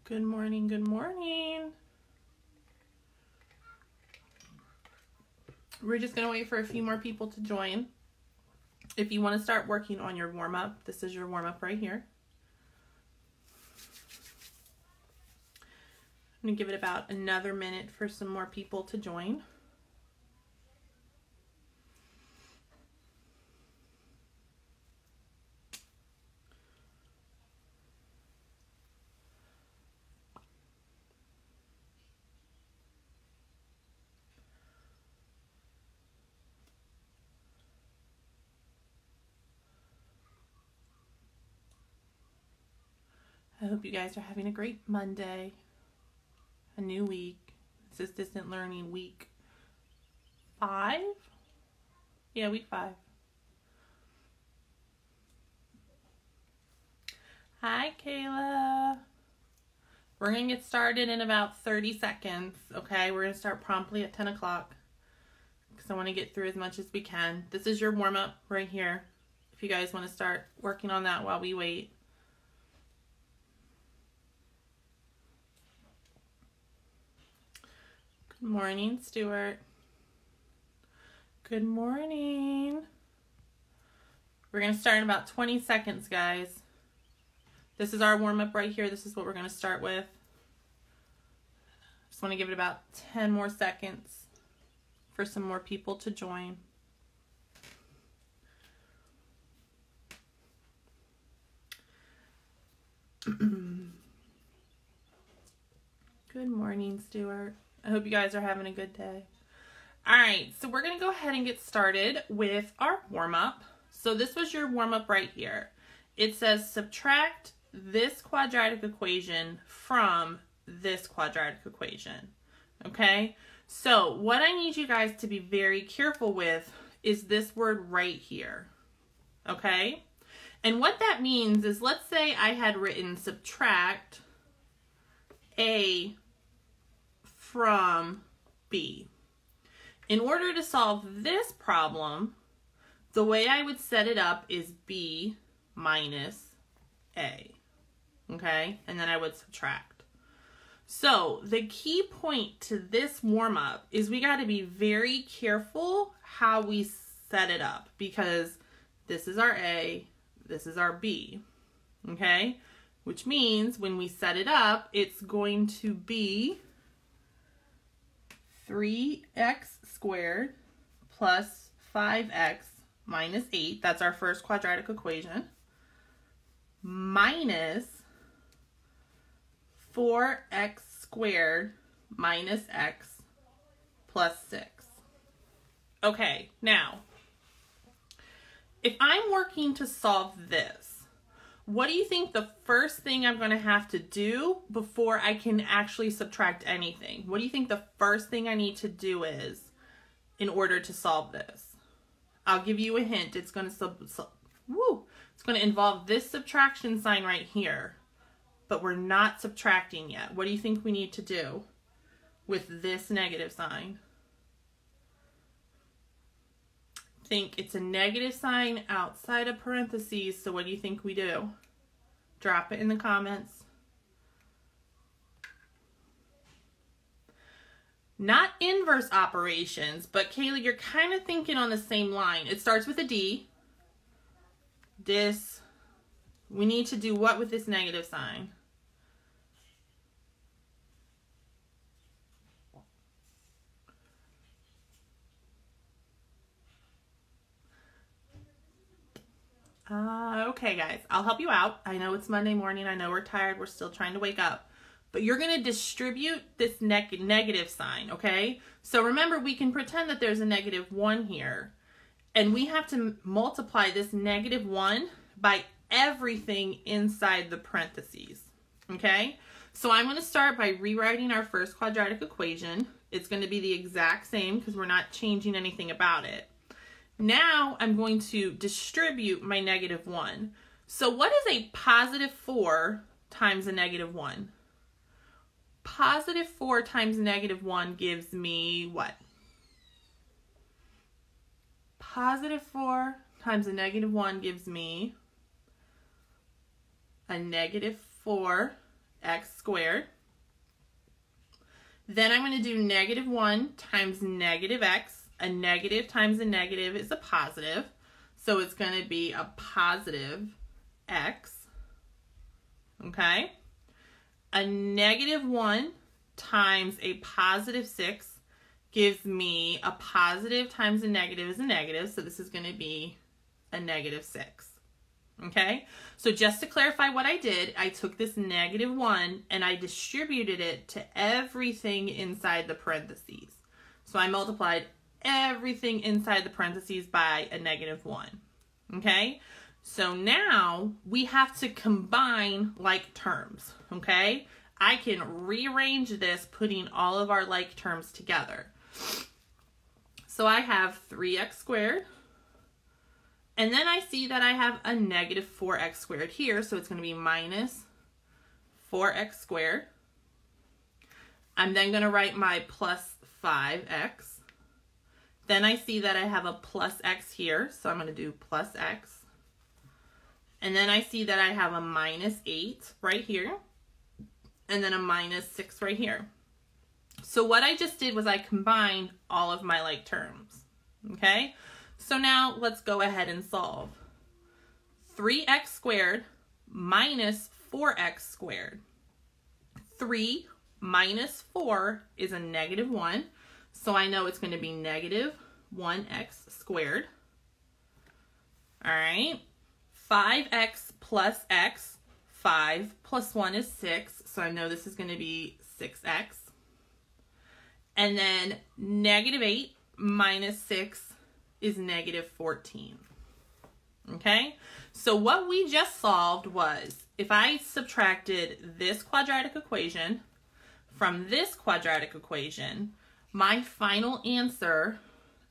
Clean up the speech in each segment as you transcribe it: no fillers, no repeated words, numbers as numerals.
Good morning, good morning. We're just going to wait for a few more people to join. If you want to start working on your warm-up, this is your warm-up right here. I'm going to give it about another minute for some more people to join. I hope you guys are having a great Monday, a new week. This is Distant Learning week 5? Yeah, week 5. Hi, Kayla. We're going to get started in about 30 seconds, okay? We're going to start promptly at 10 o'clock because I want to get through as much as we can. This is your warm-up right here if you guys want to start working on that while we wait. Good morning, Stuart. Good morning. We're going to start in about 20 seconds, guys. This is our warm-up right here. This is what we're going to start with. Just want to give it about 10 more seconds for some more people to join. Good morning, Stuart. I hope you guys are having a good day. All right, so we're going to go ahead and get started with our warm-up. So this was your warm-up right here. It says subtract this quadratic equation from this quadratic equation, okay? So what I need you guys to be very careful with is this word right here, okay? And what that means is, let's say I had written subtract A from B. In order to solve this problem, the way I would set it up is B minus A, okay? And then I would subtract. So the key point to this warm-up is we got to be very careful how we set it up, because this is our A, this is our B, okay? Which means when we set it up, it's going to be 3x squared plus 5x minus 8, that's our first quadratic equation, minus 4x squared minus x plus 6. Okay, now, if I'm working to solve this, what do you think the first thing I'm going to have to do before I can actually subtract anything? What do you think the first thing I need to do is in order to solve this? I'll give you a hint. It's going to involve this subtraction sign right here, but we're not subtracting yet. What do you think we need to do with this negative sign? Think it's a negative sign outside of parentheses, so what do you think we do? Drop it in the comments. Not inverse operations, but Kayla, you're kind of thinking on the same line. It starts with a D. This, we need to do what with this negative sign? Okay, guys, I'll help you out. I know it's Monday morning. I know we're tired. We're still trying to wake up. But you're going to distribute this negative sign, okay? So remember, we can pretend that there's a -1 here. And we have to multiply this -1 by everything inside the parentheses, okay? So I'm going to start by rewriting our first quadratic equation. It's going to be the exact same because we're not changing anything about it. Now I'm going to distribute my negative 1. So what is a positive 4 times a negative 1? Positive 4 times negative 1 gives me what? Positive 4 times a negative 1 gives me a negative 4x squared. Then I'm going to do negative 1 times negative x. A negative times a negative is a positive. So it's going to be a positive x. Okay? A negative 1 times a positive 6 gives me a positive times a negative is a negative. So this is going to be a negative 6. Okay? So just to clarify what I did, I took this negative 1 and I distributed it to everything inside the parentheses. So I multiplied everything inside the parentheses by a negative 1. Okay? So now we have to combine like terms. Okay? I can rearrange this putting all of our like terms together. So I have 3x squared. And then I see that I have a negative 4x squared here. So it's going to be minus 4x squared. I'm then going to write my plus 5x. Then I see that I have a plus x here. So I'm going to do plus x. And then I see that I have a minus 8 right here. And then a minus 6 right here. So what I just did was I combined all of my like terms. Okay? So now let's go ahead and solve. 3x squared minus 4x squared. 3 minus 4 is a negative 1. So I know it's going to be negative 1x squared. All right. 5x plus x. 5 plus 1 is 6. So I know this is going to be 6x. And then negative 8 minus 6 is negative 14. Okay? So what we just solved was, if I subtracted this quadratic equation from this quadratic equation, my final answer,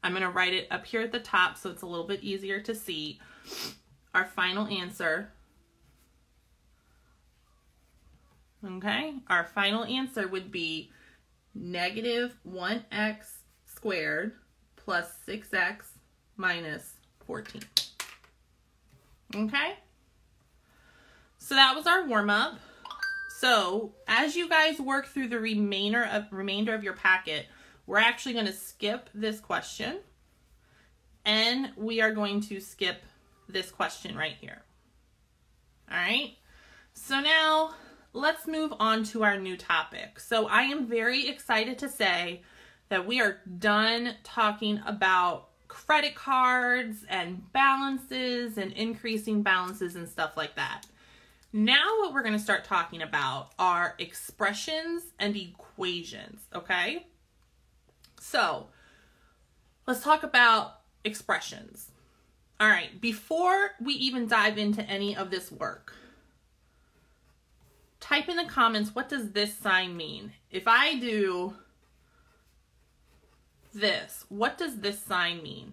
I'm going to write it up here at the top so it's a little bit easier to see. Our final answer, okay, our final answer would be negative 1x squared plus 6x minus 14. Okay? So that was our warm-up. So as you guys work through the remainder of your packet, we're actually going to skip this question. And we are going to skip this question right here. All right? So now let's move on to our new topic. So I am very excited to say that we are done talking about credit cards and balances and increasing balances and stuff like that. Now what we're going to start talking about are expressions and equations, okay? So let's talk about expressions. All right, before we even dive into any of this work, type in the comments, what does this sign mean? If I do this, what does this sign mean?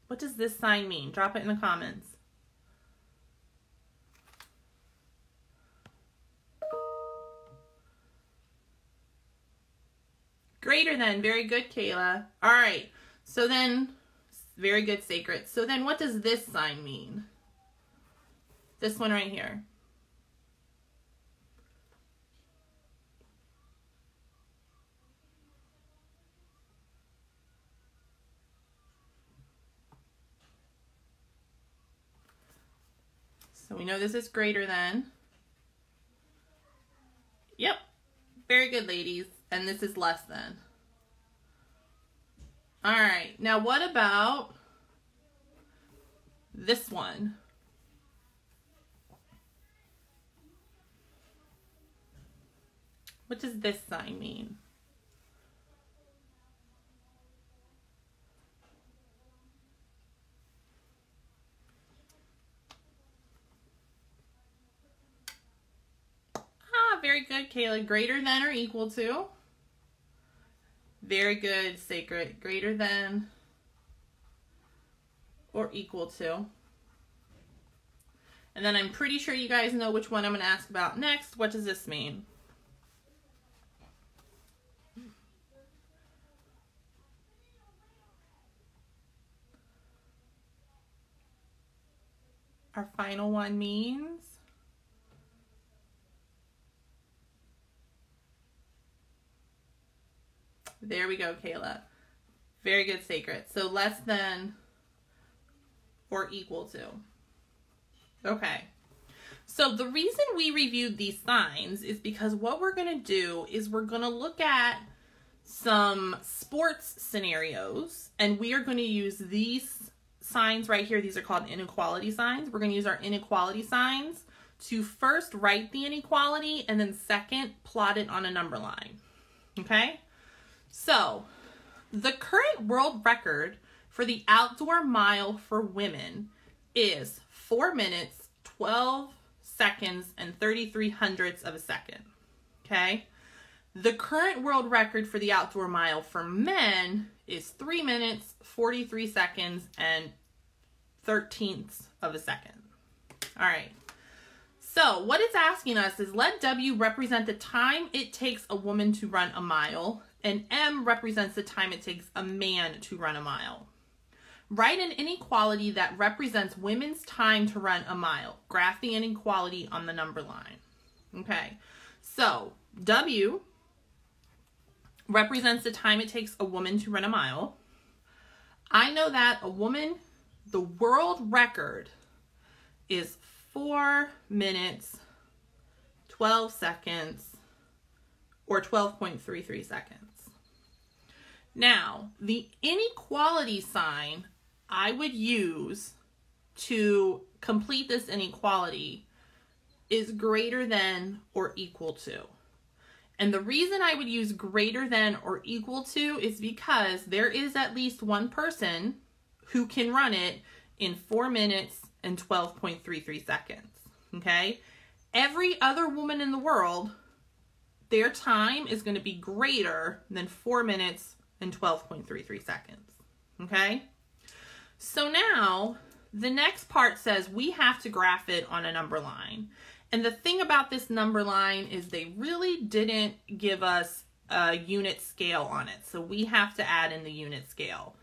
What does this sign mean? Drop it in the comments. Greater than. Very good, Kayla. All right. So then, very good, Sacred. So then what does this sign mean? This one right here. So we know this is greater than. Yep. Very good, ladies. And this is less than. All right. Now what about this one? What does this sign mean? Ah, very good, Kayla. Greater than or equal to. Very good, Sacred. Greater than or equal to. And then I'm pretty sure you guys know which one I'm going to ask about next. What does this mean? Our final one means there we go, Kayla. Very good, Sacred. So less than or equal to. Okay. So the reason we reviewed these signs is because what we're going to do is we're going to look at some sports scenarios, and we are going to use these signs right here. These are called inequality signs. We're going to use our inequality signs to first write the inequality and then second plot it on a number line. Okay? So, the current world record for the outdoor mile for women is 4 minutes, 12 seconds, and 33 hundredths of a second. Okay? The current world record for the outdoor mile for men is 3 minutes, 43 seconds, and 13ths of a second. All right. So what it's asking us is let W represent the time it takes a woman to run a mile, and M represents the time it takes a man to run a mile. Write an inequality that represents women's time to run a mile. Graph the inequality on the number line. Okay. So W represents the time it takes a woman to run a mile. I know that a woman, the world record is 4 minutes, 12 seconds, or 12.33 seconds. Now, the inequality sign I would use to complete this inequality is greater than or equal to. And the reason I would use greater than or equal to is because there is at least one person who can run it in 4 minutes and 12.33 seconds. Okay? Every other woman in the world, their time is going to be greater than 4 minutes and 12.33 seconds. Okay? So now, the next part says we have to graph it on a number line. And the thing about this number line is they really didn't give us a unit scale on it. So we have to add in the unit scale.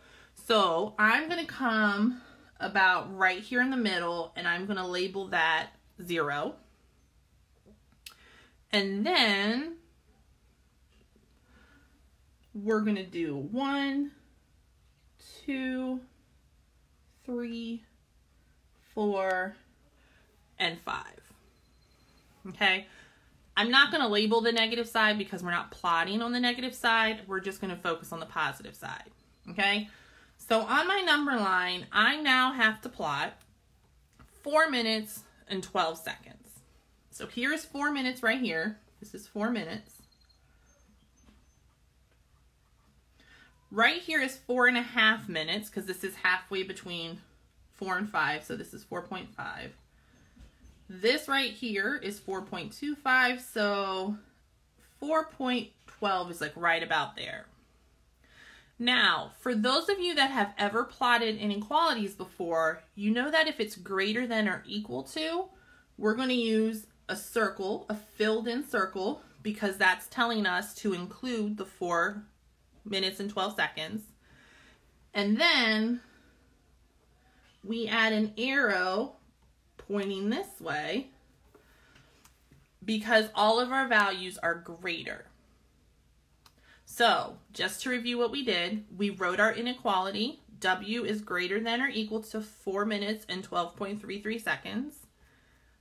So I'm going to come about right here in the middle, and I'm going to label that 0. And then we're going to do 1, 2, 3, 4, and 5. Okay? I'm not going to label the negative side because we're not plotting on the negative side. We're just going to focus on the positive side. Okay? So on my number line, I now have to plot 4 minutes and 12 seconds. So here's 4 minutes right here. This is 4 minutes. Right here is 4.5 minutes because this is halfway between 4 and 5. So this is 4.5. This right here is 4.25. So 4.12 is like right about there. Now, for those of you that have ever plotted inequalities before, you know that if it's greater than or equal to, we're going to use a circle, a filled in circle, because that's telling us to include the 4 minutes and 12 seconds. And then we add an arrow pointing this way because all of our values are greater. So, just to review what we did, we wrote our inequality. W is greater than or equal to 4 minutes and 12.33 seconds.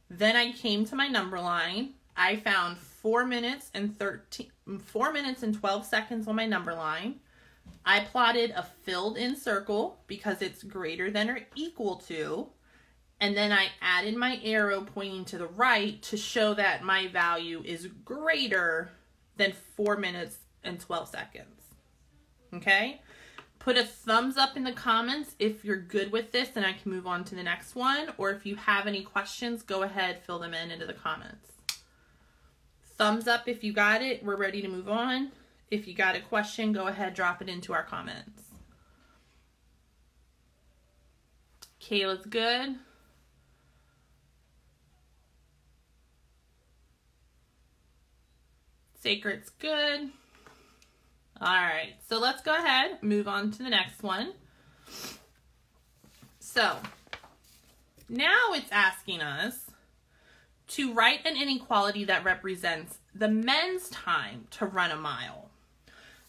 Then I came to my number line. I found 4 minutes and 12 seconds on my number line. I plotted a filled in circle because it's greater than or equal to. And then I added my arrow pointing to the right to show that my value is greater than 4 minutes and 12 seconds. Okay? Put a thumbs up in the comments if you're good with this and I can move on to the next one. Or if you have any questions, go ahead, fill them in into the comments. Thumbs up if you got it. We're ready to move on. If you got a question, go ahead, drop it into our comments. Kayla's good. Sacred's good. All right, so let's go ahead, move on to the next one. So now it's asking us to write an inequality that represents the men's time to run a mile.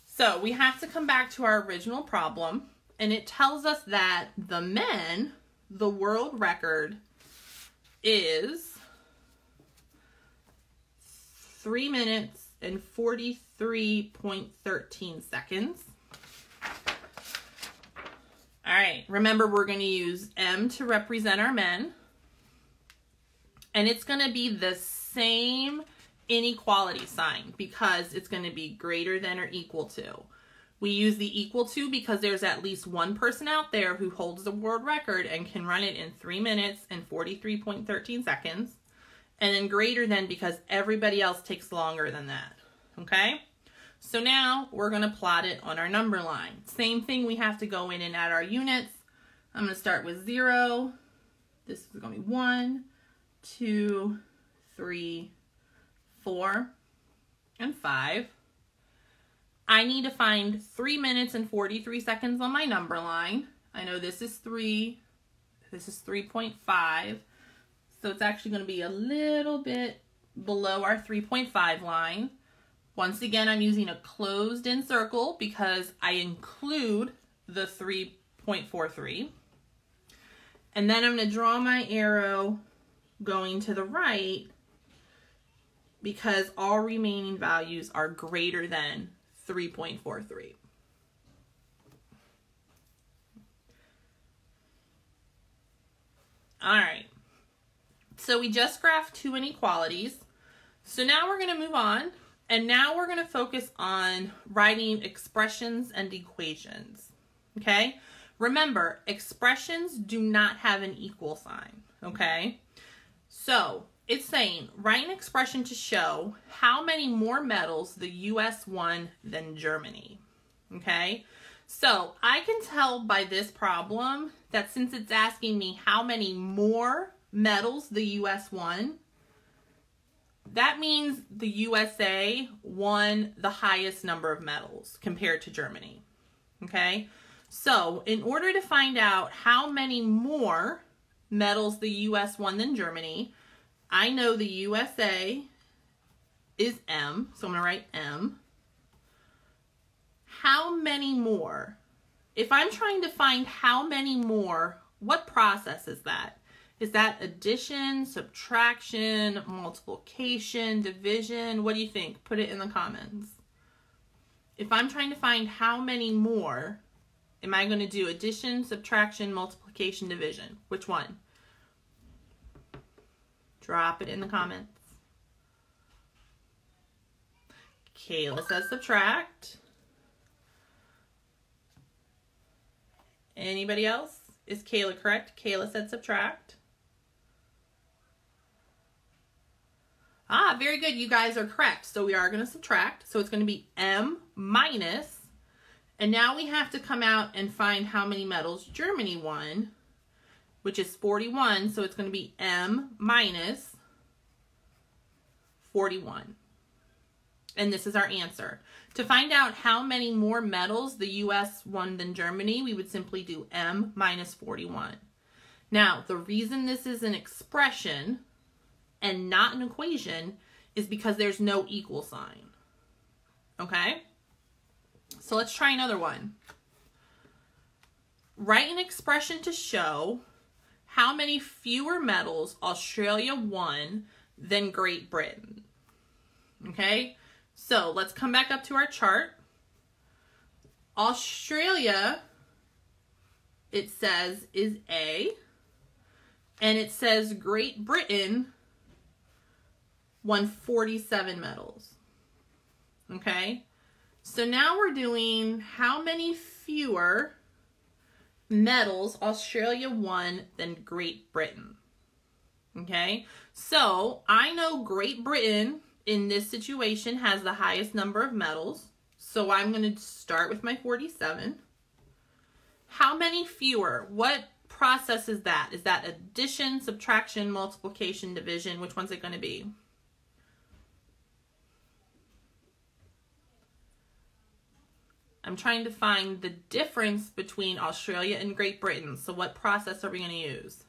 So we have to come back to our original problem, and it tells us that the men, the world record is 3 minutes and 43.13 seconds. All right, remember we're going to use M to represent our men. And it's going to be the same inequality sign because it's going to be greater than or equal to. We use the equal to because there's at least one person out there who holds the world record and can run it in 3 minutes and 43.13 seconds. And then greater than because everybody else takes longer than that. Okay? So now we're going to plot it on our number line. Same thing, we have to go in and add our units. I'm going to start with 0. This is going to be 1, 2, 3, 4, and 5. I need to find 3 minutes and 43 seconds on my number line. I know this is 3. This is 3.5. So it's actually going to be a little bit below our 3.5 line. Once again, I'm using a closed-in circle because I include the 3.43. And then I'm going to draw my arrow going to the right because all remaining values are greater than 3.43. All right. So we just graphed 2 inequalities. So now we're going to move on. And now we're going to focus on writing expressions and equations. Okay? Remember, expressions do not have an equal sign. Okay? So it's saying, write an expression to show how many more medals the U.S. won than Germany. Okay? So I can tell by this problem that since it's asking me how many more medals the U.S. won, that means the USA won the highest number of medals compared to Germany. Okay? So in order to find out how many more medals the U.S. won than Germany, I know the USA is M, so I'm going to write M. How many more? If I'm trying to find how many more, what process is that? Is that addition, subtraction, multiplication, division? What do you think? Put it in the comments. If I'm trying to find how many more, am I going to do addition, subtraction, multiplication, division? Which one? Drop it in the comments. Kayla says subtract. Anybody else? Is Kayla correct? Kayla said subtract. Ah, very good. You guys are correct. So we are going to subtract. So it's going to be M minus. And now we have to come out and find how many medals Germany won, which is 41. So it's going to be M minus 41. And this is our answer. To find out how many more medals the U.S. won than Germany, we would simply do M minus 41. Now, the reason this is an expression and not an equation is because there's no equal sign. Okay? So let's try another one. Write an expression to show how many fewer medals Australia won than Great Britain. Okay? So let's come back up to our chart. Australia, it says, is A. And it says Great Britain won 47 medals. Okay? So now we're doing how many fewer medals Australia won than Great Britain. Okay? So I know Great Britain in this situation has the highest number of medals. So I'm going to start with my 47. How many fewer? What process is that? Is that addition, subtraction, multiplication, division? Which one's it going to be? I'm trying to find the difference between Australia and Great Britain. So what process are we going to use?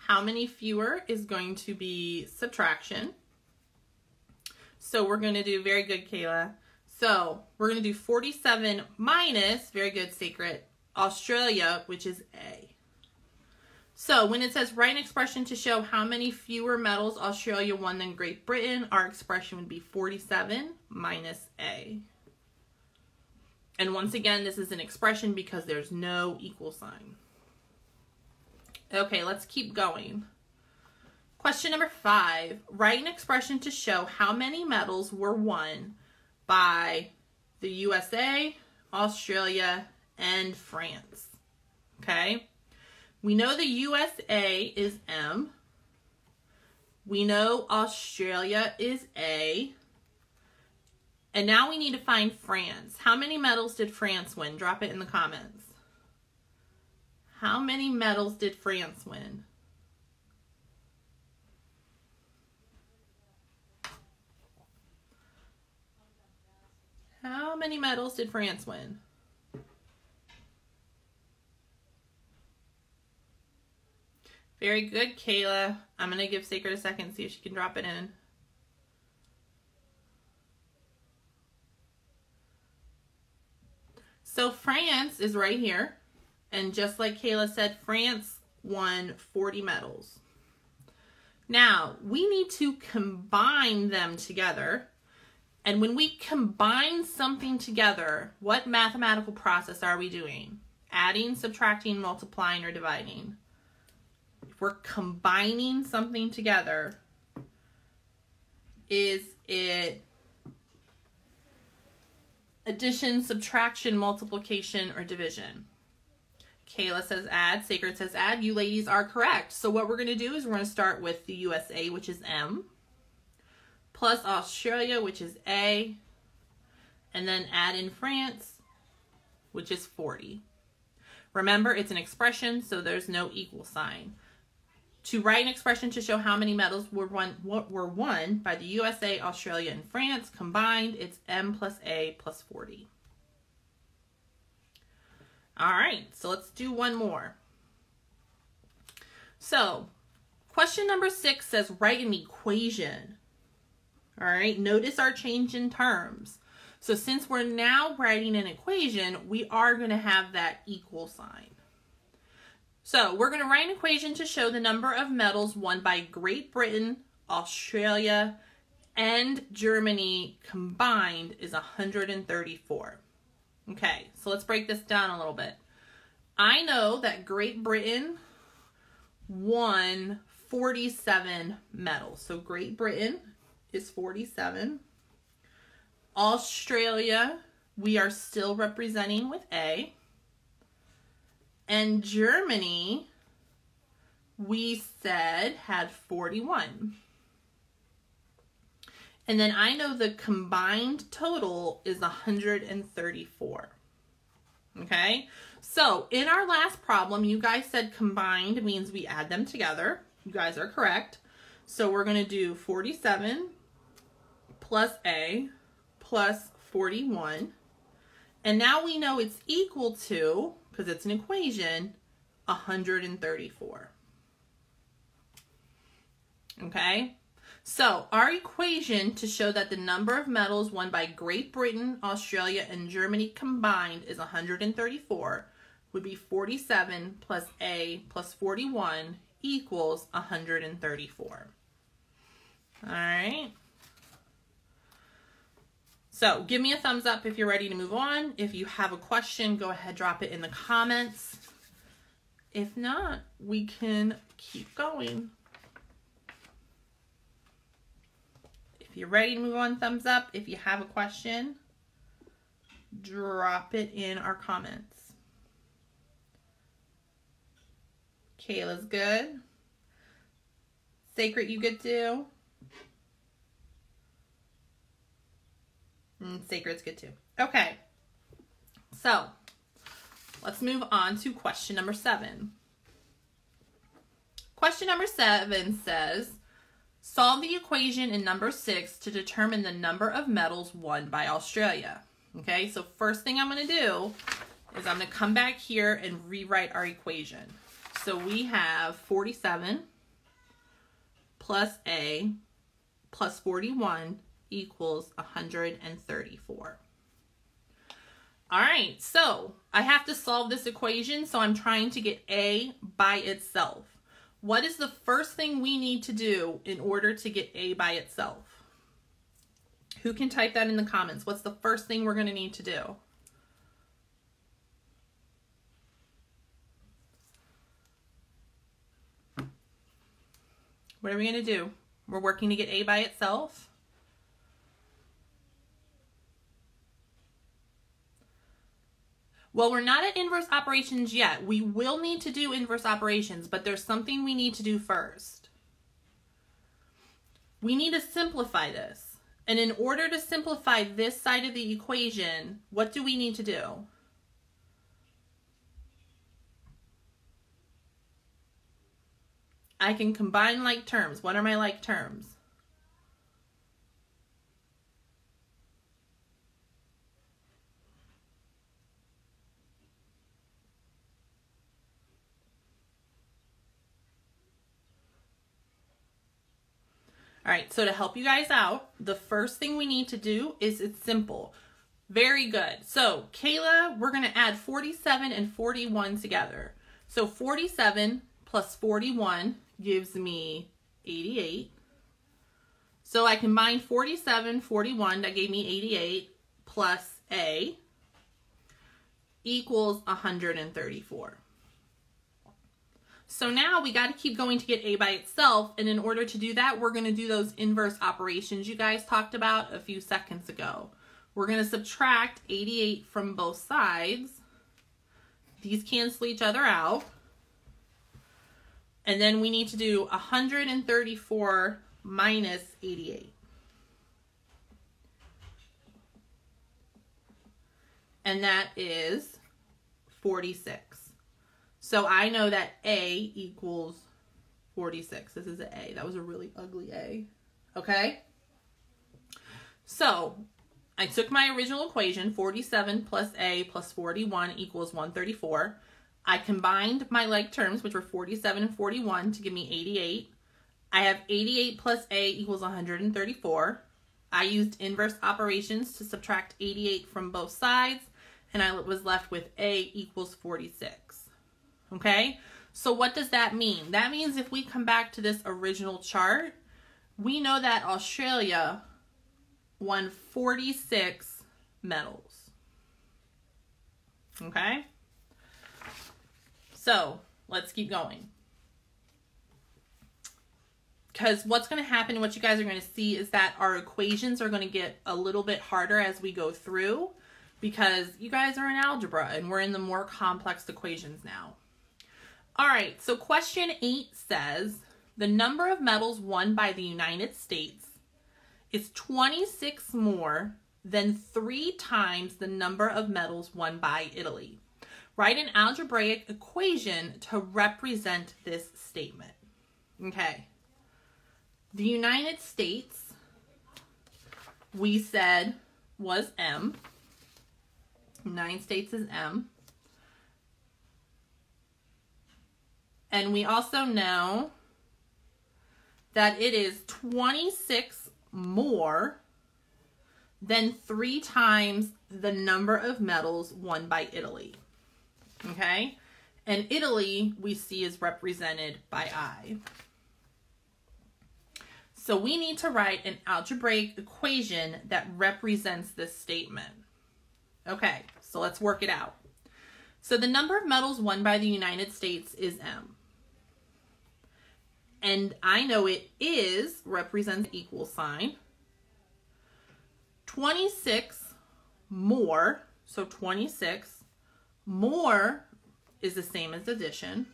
How many fewer is going to be subtraction. So we're going to do, very good, Kayla. So we're going to do 47 minus, very good, Sacred, Australia, which is A. So when it says write an expression to show how many fewer medals Australia won than Great Britain, our expression would be 47 minus A. And once again, this is an expression because there's no equal sign. Okay, let's keep going. Question number 5. Write an expression to show how many medals were won by the USA, Australia, and France. Okay? We know the USA is M. We know Australia is A. And now we need to find France. How many medals did France win? Drop it in the comments. How many medals did France win? How many medals did France win? Very good, Kayla. I'm going to give Sacred a second, see if she can drop it in. So France is right here. And just like Kayla said, France won 40 medals. Now, we need to combine them together. And when we combine something together, what mathematical process are we doing? Adding, subtracting, multiplying, or dividing? If we're combining something together, is it addition, subtraction, multiplication, or division? Kayla says add. Sacred says add. You ladies are correct. So what we're going to do is we're going to start with the USA, which is M, plus Australia, which is A, and then add in France, which is 40. Remember, it's an expression, so there's no equal sign. To write an expression to show how many medals were won by the USA, Australia, and France combined, it's M plus A plus 40. All right, so let's do one more. So, question number 6 says write an equation. All right, notice our change in terms. So since we're now writing an equation, we are going to have that equal sign. So we're going to write an equation to show the number of medals won by Great Britain, Australia, and Germany combined is 134. Okay, so let's break this down a little bit. I know that Great Britain won 47 medals. So Great Britain is 47. Australia, we are still representing with A. And Germany, we said, had 41. And then I know the combined total is 134. Okay? So, in our last problem, you guys said combined means we add them together. You guys are correct. So, we're going to do 47 plus A plus 41. And now we know it's equal to, because it's an equation, 134. Okay? So, our equation to show that the number of medals won by Great Britain, Australia, and Germany combined is 134 would be 47 plus A plus 41 equals 134. All right? So, give me a thumbs up if you're ready to move on. If you have a question, go ahead, drop it in the comments. If not, we can keep going. If you're ready to move on, thumbs up. If you have a question, drop it in our comments. Kayla's good. Sacred, you good too? Sacred's good too. Okay. So, let's move on to question number 7. Question number 7 says, solve the equation in number 6 to determine the number of medals won by Australia. Okay, so first thing I'm going to do is I'm going to come back here and rewrite our equation. So we have 47 plus A plus 41 equals 134. All right, so I have to solve this equation, so I'm trying to get A by itself. What is the first thing we need to do in order to get A by itself? Who can type that in the comments? What's the first thing we're going to need to do? What are we going to do? We're working to get A by itself. Well, we're not at inverse operations yet. We will need to do inverse operations, but there's something we need to do first. We need to simplify this. And in order to simplify this side of the equation, what do we need to do? I can combine like terms. What are my like terms? All right, so to help you guys out, the first thing we need to do is it's simple. Very good. So Kayla, we're going to add 47 and 41 together. So 47 plus 41 gives me 88. So I combine 47, 41, that gave me 88, plus A equals 134. So now we got to keep going to get A by itself, and in order to do that, we're going to do those inverse operations you guys talked about a few seconds ago. We're going to subtract 88 from both sides. These cancel each other out. And then we need to do 134 minus 88. And that is 46. So I know that A equals 46. This is an A. That was a really ugly A. Okay? So I took my original equation, 47 plus A plus 41 equals 134. I combined my like terms, which were 47 and 41, to give me 88. I have 88 plus A equals 134. I used inverse operations to subtract 88 from both sides, and I was left with A equals 46. Okay, so what does that mean? That means if we come back to this original chart, we know that Australia won 46 medals. Okay, so let's keep going. Because what's going to happen, what you guys are going to see, is that our equations are going to get a little bit harder as we go through, because you guys are in algebra and we're in the more complex equations now. All right, so question 8 says, the number of medals won by the United States is 26 more than 3 times the number of medals won by Italy. Write an algebraic equation to represent this statement. Okay. The United States, we said, was M. United States is M. And we also know that it is 26 more than 3 times the number of medals won by Italy. Okay? And Italy, we see, is represented by I. So we need to write an algebraic equation that represents this statement. Okay, so let's work it out. So the number of medals won by the United States is M. And I know it is represents equal sign. 26 more, so 26 more is the same as addition.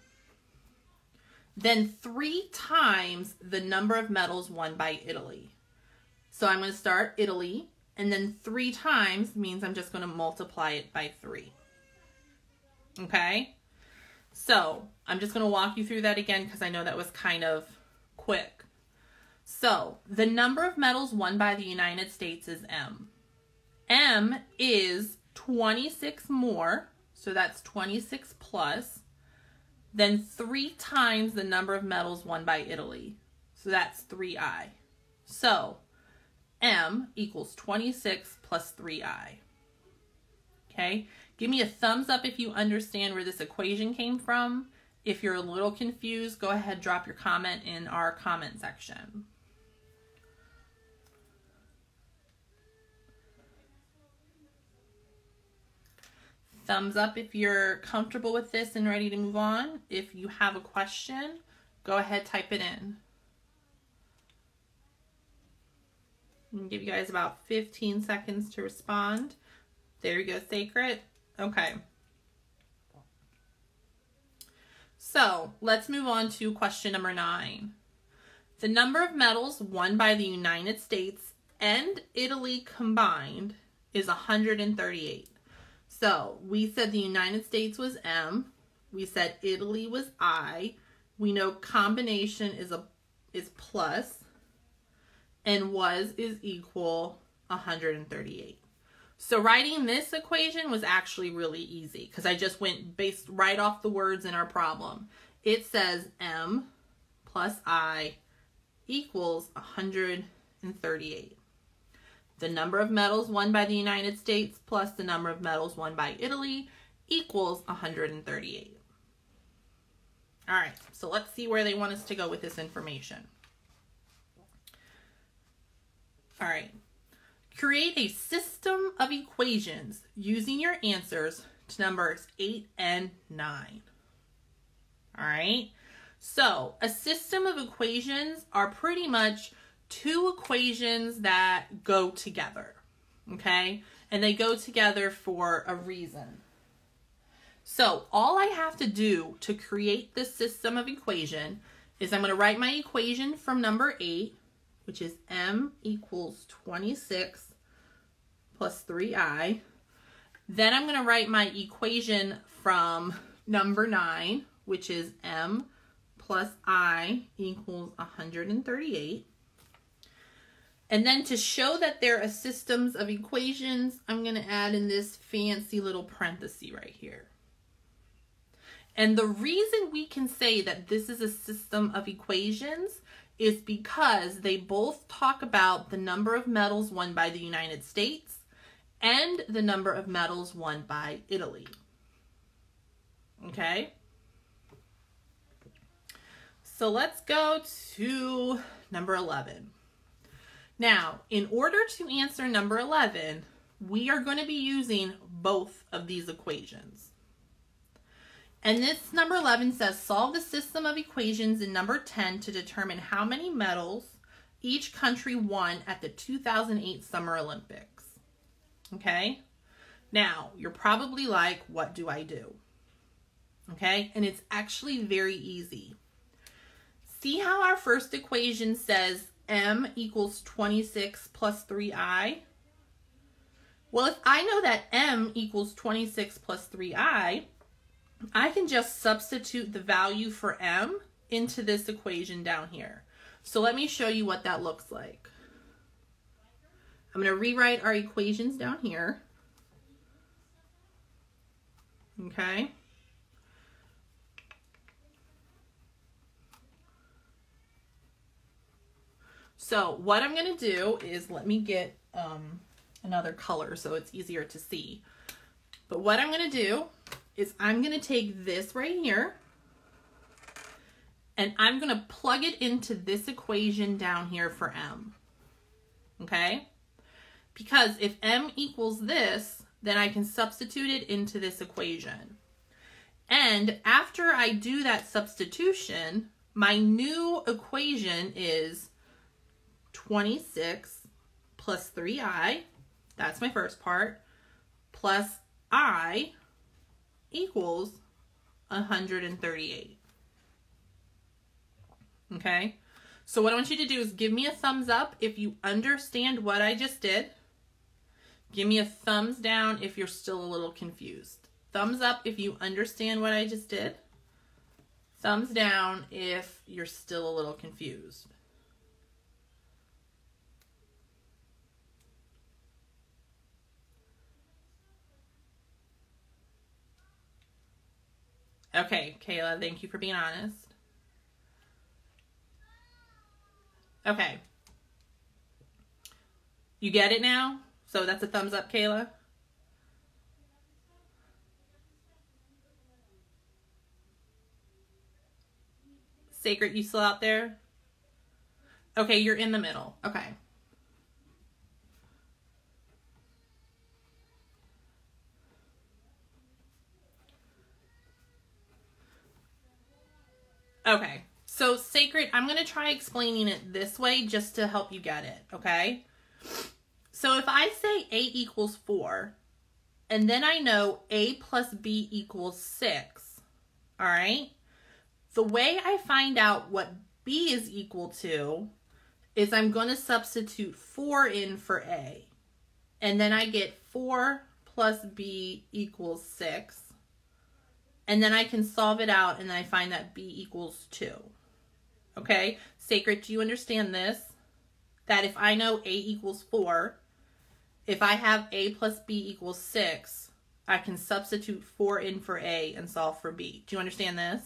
then 3 times the number of medals won by Italy. So I'm going to start Italy, and then 3 times means I'm just going to multiply it by 3. Okay? So I'm just going to walk you through that again because I know that was kind of quick. So the number of medals won by the United States is M. M is 26 more, so that's 26 plus, then 3 times the number of medals won by Italy. So that's 3I. So M equals 26 plus 3I. Okay? Give me a thumbs up if you understand where this equation came from. If you're a little confused, go ahead, drop your comment in our comment section. Thumbs up if you're comfortable with this and ready to move on. If you have a question, go ahead, type it in. I'm going to give you guys about 15 seconds to respond. There you go, Sacred. Okay. So let's move on to question number 9. The number of medals won by the United States and Italy combined is 138. So we said the United States was M. We said Italy was I. We know combination is plus, and was is equal 138. So writing this equation was actually really easy because I just went based right off the words in our problem. It says M plus I equals 138. The number of medals won by the United States plus the number of medals won by Italy equals 138. All right, so let's see where they want us to go with this information. All right. Create a system of equations using your answers to numbers 8 and 9. All right. So a system of equations are pretty much 2 equations that go together. Okay. And they go together for a reason. So all I have to do to create this system of equation is I'm going to write my equation from number 8, which is M equals 26 plus 3I. Then I'm going to write my equation from number 9, which is M plus I equals 138. And then to show that they're a systems of equations, I'm going to add in this fancy little parenthesis right here. And the reason we can say that this is a system of equations is because they both talk about the number of medals won by the United States and the number of medals won by Italy. Okay? So let's go to number 11. Now, in order to answer number 11, we are going to be using both of these equations. And this number 11 says, solve the system of equations in number 10 to determine how many medals each country won at the 2008 Summer Olympics. Okay? Now, you're probably like, what do I do? Okay? And it's actually very easy. See how our first equation says M equals 26 plus 3I? Well, if I know that M equals 26 plus 3I, I can just substitute the value for M into this equation down here. So let me show you what that looks like. I'm going to rewrite our equations down here. Okay. So what I'm going to do is, let me get another color so it's easier to see. But what I'm going to do is I'm going to take this right here and I'm going to plug it into this equation down here for M. Okay? Because if M equals this, then I can substitute it into this equation. And after I do that substitution, my new equation is 26 plus 3I, that's my first part, plus I equals 138. Okay? So what I want you to do is give me a thumbs up if you understand what I just did. Give me a thumbs down if you're still a little confused. Thumbs up if you understand what I just did. Thumbs down if you're still a little confused. Okay, Kayla, thank you for being honest. Okay. You get it now? So that's a thumbs up, Kayla? Sacred, you still out there? Okay, you're in the middle. Okay. Okay. So, Sacred, I'm going to try explaining it this way just to help you get it, okay? So, if I say A equals 4, and then I know A plus B equals 6, all right? The way I find out what B is equal to is I'm going to substitute 4 in for A. And then I get 4 plus B equals 6. And then I can solve it out and I find that B equals 2. Okay? Sacred, do you understand this? That if I know A equals 4, if I have A plus B equals 6, I can substitute 4 in for A and solve for B. Do you understand this?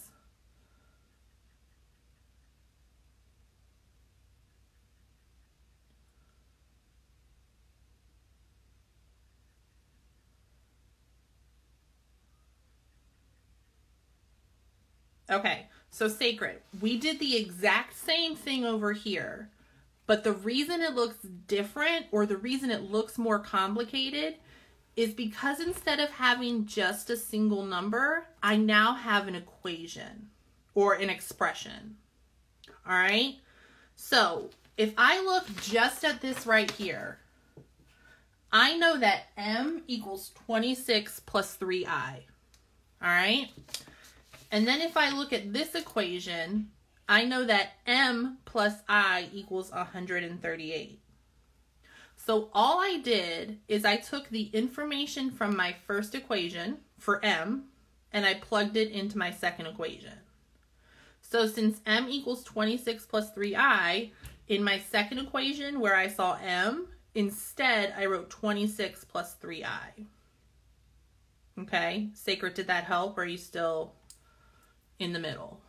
Okay, so Sacred, we did the exact same thing over here, but the reason it looks different or the reason it looks more complicated is because instead of having just a single number, I now have an equation or an expression. All right, so if I look just at this right here, I know that M equals 26 plus 3I. All right. And then if I look at this equation, I know that M plus I equals 138. So all I did is I took the information from my first equation for M and I plugged it into my second equation. So since M equals 26 plus 3I, in my second equation where I saw M, instead I wrote 26 plus 3I. Okay, Sacred, did that help or are you still in the middle?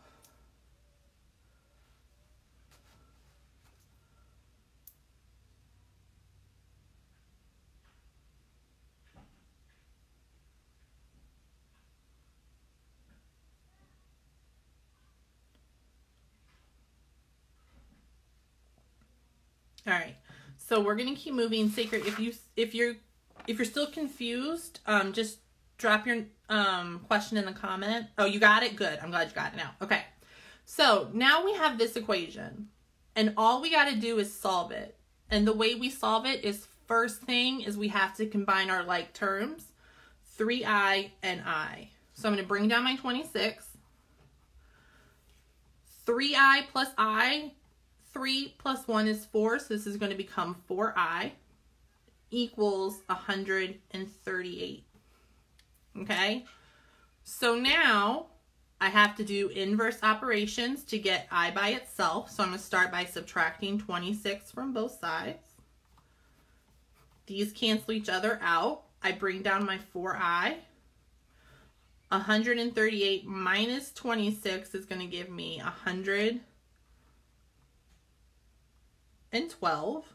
All right, so we're gonna keep moving. Sacred, if you're still confused, just drop your question in the comment. Oh, you got it? Good. I'm glad you got it now. Okay. So now we have this equation and all we got to do is solve it. And the way we solve it is first thing is we have to combine our like terms, 3I and I. So I'm going to bring down my 26. 3I plus I, 3 plus 1 is 4. So this is going to become 4I equals 138. Okay, so now I have to do inverse operations to get I by itself. So I'm going to start by subtracting 26 from both sides. These cancel each other out. I bring down my 4I. 138 minus 26 is going to give me 112.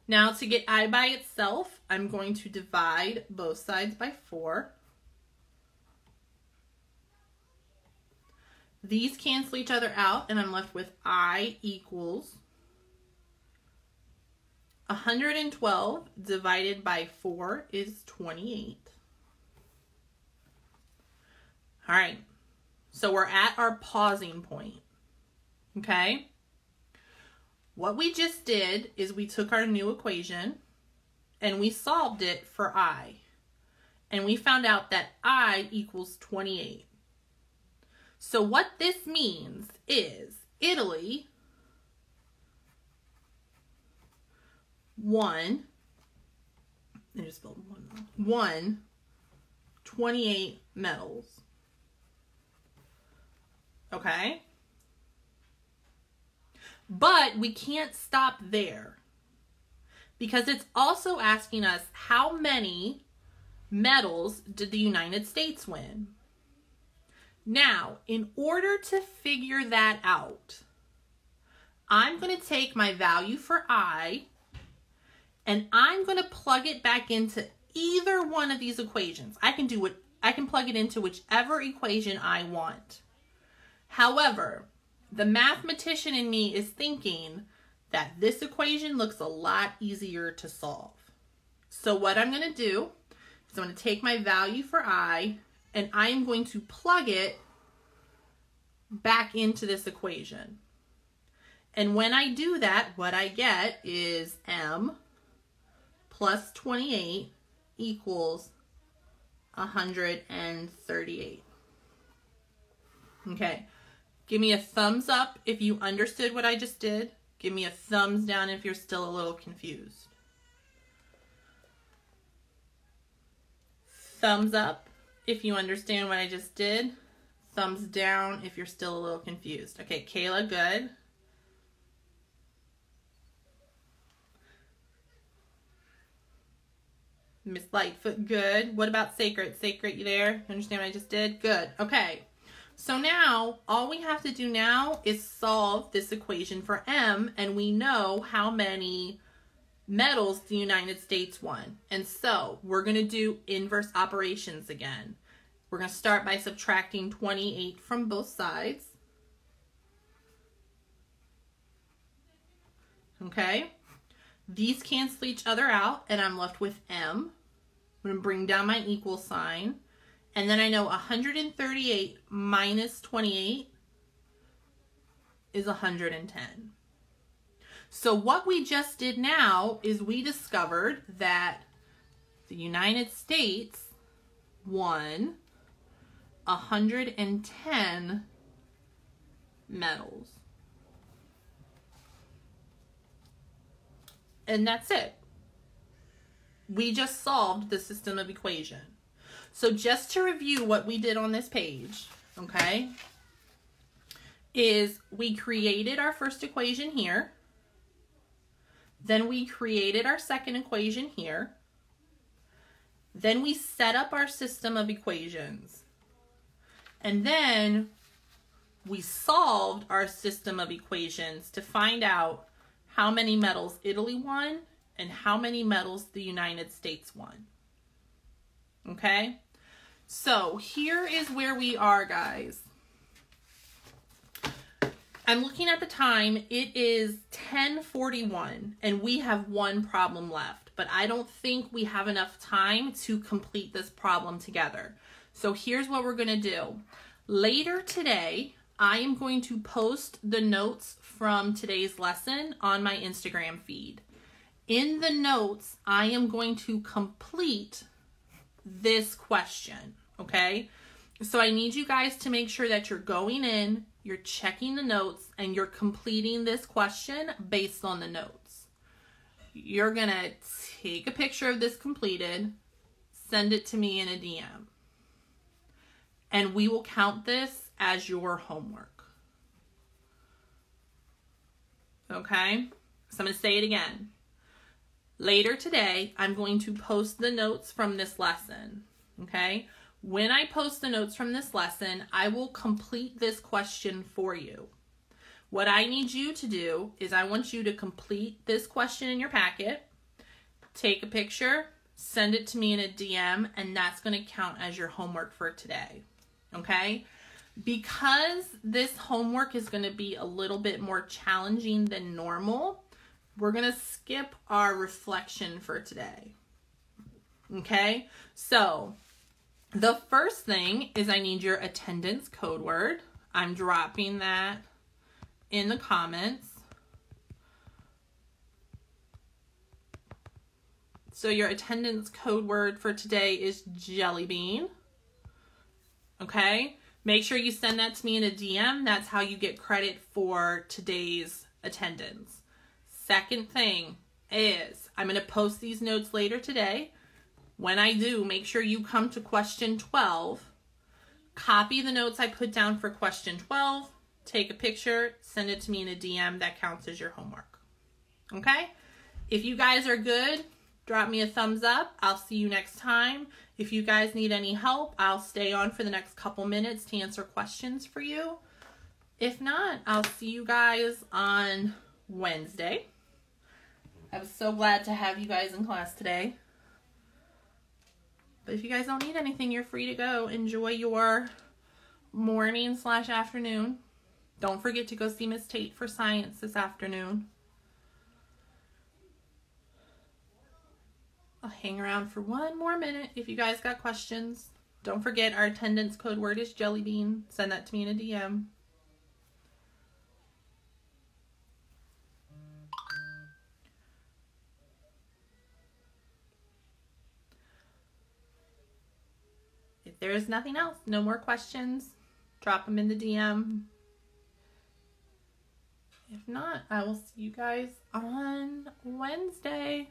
Now to get I by itself, I'm going to divide both sides by 4. These cancel each other out and I'm left with I equals 112 divided by 4 is 28. All right, so we're at our pausing point, okay? What we just did is we took our new equation and we solved it for I. And we found out that I equals 28. So what this means is Italy won, I just spelled won 28 medals. Okay? But we can't stop there, because it's also asking us how many medals did the United States win. Now, in order to figure that out, I'm going to take my value for I and I'm going to plug it back into either one of these equations. I can plug it into whichever equation I want. However, the mathematician in me is thinking that this equation looks a lot easier to solve. So what I'm going to do is I'm going to take my value for I and I am going to plug it back into this equation. And when I do that, what I get is M plus 28 equals 138. Okay, give me a thumbs up if you understood what I just did. Give me a thumbs down if you're still a little confused. Thumbs up if you understand what I just did. Thumbs down if you're still a little confused. Okay, Kayla, good. Miss Lightfoot, good. What about Sacred? Sacred, you there? Understand what I just did? Good. Okay. So now, all we have to do now is solve this equation for M, and we know how many medals the United States won. And so, we're going to do inverse operations again. We're going to start by subtracting 28 from both sides. Okay? These cancel each other out, and I'm left with M. I'm going to bring down my equal sign. And then I know 138 minus 28 is 110. So what we just did now is we discovered that the United States won 110 medals. And that's it. We just solved the system of equation. So just to review what we did on this page, okay, is we created our first equation here. Then we created our second equation here. Then we set up our system of equations. And then we solved our system of equations to find out how many medals Italy won and how many medals the United States won. Okay? So here is where we are, guys. I'm looking at the time. It is 10:41 and we have one problem left, but I don't think we have enough time to complete this problem together. So here's what we're going to do. Later today, I am going to post the notes from today's lesson on my Instagram feed. In the notes, I am going to complete this question, okay? So I need you guys to make sure that you're going in, you're checking the notes, and you're completing this question based on the notes. You're gonna take a picture of this completed, send it to me in a DM, and we will count this as your homework. Okay? So I'm gonna say it again. Later today, I'm going to post the notes from this lesson, okay? When I post the notes from this lesson, I will complete this question for you. What I need you to do is I want you to complete this question in your packet, take a picture, send it to me in a DM, and that's going to count as your homework for today, okay? Because this homework is going to be a little bit more challenging than normal, we're going to skip our reflection for today. Okay? So, the first thing is I need your attendance code word. I'm dropping that in the comments. So, your attendance code word for today is jelly bean. Okay? Make sure you send that to me in a DM. That's how you get credit for today's attendance. Second thing is I'm going to post these notes later today. When I do, make sure you come to question 12. Copy the notes I put down for question 12. Take a picture. Send it to me in a DM. That counts as your homework. Okay? If you guys are good, drop me a thumbs up. I'll see you next time. If you guys need any help, I'll stay on for the next couple minutes to answer questions for you. If not, I'll see you guys on Wednesday. I was so glad to have you guys in class today. But if you guys don't need anything, you're free to go. Enjoy your morning/afternoon. Don't forget to go see Miss Tate for science this afternoon. I'll hang around for one more minute if you guys got questions. Don't forget our attendance code word is jelly bean. Send that to me in a DM. If there is nothing else, no more questions, drop them in the DM. If not, I will see you guys on Wednesday.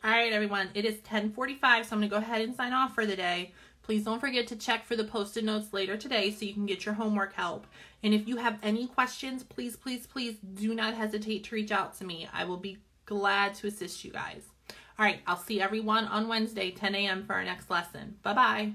All right, everyone, it is 10:45, so I'm going to go ahead and sign off for the day. Please don't forget to check for the posted notes later today so you can get your homework help. And if you have any questions, please, please, please do not hesitate to reach out to me. I will be glad to assist you guys. All right, I'll see everyone on Wednesday, 10 a.m. for our next lesson. Bye-bye.